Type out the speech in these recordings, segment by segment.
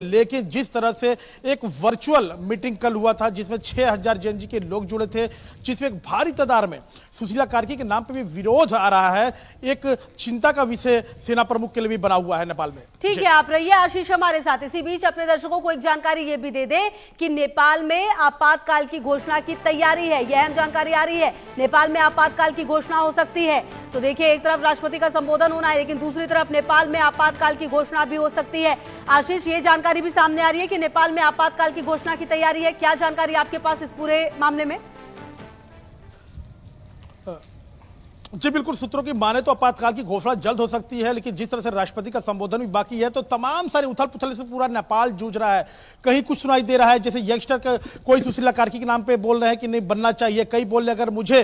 लेकिन जिस तरह से एक वर्चुअल मीटिंग कल हुआ था जिसमें 6000 जेएनजी के लोग जुड़े थे, जिसमें एक भारी तादाद में सुशीला कार्की के नाम पे भी विरोध आ रहा है, एक चिंता का विषय सेना प्रमुख के लिए भी बना हुआ है नेपाल में। ठीक है, आप रहिए आशीष हमारे साथ। इसी बीच अपने दर्शकों को एक जानकारी ये भी दे दे कि नेपाल में आपातकाल की घोषणा की तैयारी है। यह अहम जानकारी आ रही है, नेपाल में आपातकाल की घोषणा हो सकती है। तो देखिए, एक तरफ राष्ट्रपति का संबोधन होना है, लेकिन दूसरी तरफ नेपाल में आपातकाल की घोषणा भी हो सकती है। आशीष, ये जानकारी भी सामने आ रही है कि नेपाल में आपातकाल की घोषणा की तैयारी है। क्या जानकारी आपके पास इस पूरे मामले में? जी बिल्कुल, सूत्रों की माने तो आपातकाल की घोषणा जल्द हो सकती है, लेकिन जिस तरह से राष्ट्रपति का संबोधन भी बाकी है तो तमाम सारे उथल पुथल से पूरा नेपाल जूझ रहा है। कहीं कुछ सुनाई दे रहा है जैसे यंगस्टर का कोई सुशीला कार्की के नाम पे बोल रहे हैं कि नहीं बनना चाहिए, कई बोल रहे अगर मुझे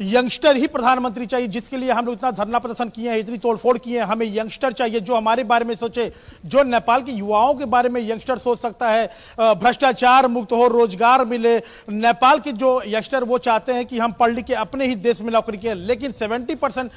यंगस्टर ही प्रधानमंत्री चाहिए, जिसके लिए हम लोग इतना धरना प्रदर्शन किए हैं, इतनी तोड़फोड़ किए हैं, हमें यंगस्टर चाहिए जो हमारे बारे में सोचे, जो नेपाल के युवाओं के बारे में यंगस्टर सोच सकता है, भ्रष्टाचार मुक्त हो, रोजगार मिले। नेपाल के जो यंगस्टर वो चाहते हैं कि हम पढ़ लिख के अपने ही देश में नौकरी करें, लेकिन 70%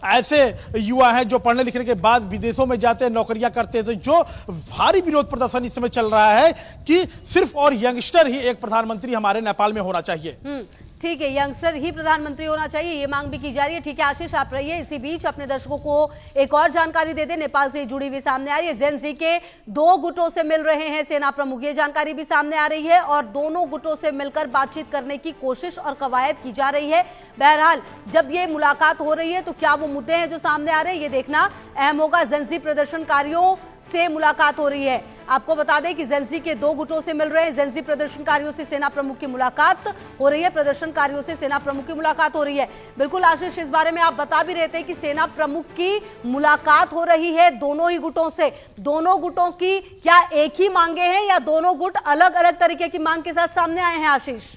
ऐसे युवा हैं जो पढ़ने लिखने के बाद विदेशों में जाते हैं, नौकरियां करते हैं। तो जो भारी विरोध प्रदर्शन इस समय चल रहा है कि सिर्फ और यंगस्टर ही एक प्रधानमंत्री हमारे नेपाल में होना चाहिए। ठीक है, यंगस्टर ही प्रधानमंत्री होना चाहिए, ये मांग भी की जा रही है। ठीक है आशीष, आप रहिए। इसी बीच अपने दर्शकों को एक और जानकारी दे दे, नेपाल से जुड़ी हुई सामने आ रही है। जेन जी के 2 गुटों से मिल रहे हैं सेना प्रमुख, ये जानकारी भी सामने आ रही है, और दोनों गुटों से मिलकर बातचीत करने की कोशिश और कवायद की जा रही है। बहरहाल, जब ये मुलाकात हो रही है तो क्या वो मुद्दे हैं जो सामने आ रहे हैं, ये देखना अहम होगा। जेन जी प्रदर्शनकारियों से मुलाकात हो रही है। आपको बता दें कि जेन जी के 2 गुटों से मिल रहे हैं। जेन जी प्रदर्शनकारियों से सेना प्रमुख की मुलाकात हो रही है, प्रदर्शनकारियों से सेना प्रमुख की मुलाकात हो रही है। बिल्कुल आशीष, इस बारे में आप बता भी रहे थे कि सेना प्रमुख की मुलाकात हो रही है दोनों ही गुटों से। दोनों गुटों की क्या एक ही मांगे हैं या दोनों गुट अलग अलग तरीके की मांग के साथ सामने आए हैं आशीष?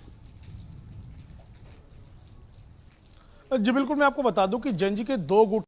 जी बिल्कुल, मैं आपको बता दूं कि जेन जी के 2 गुट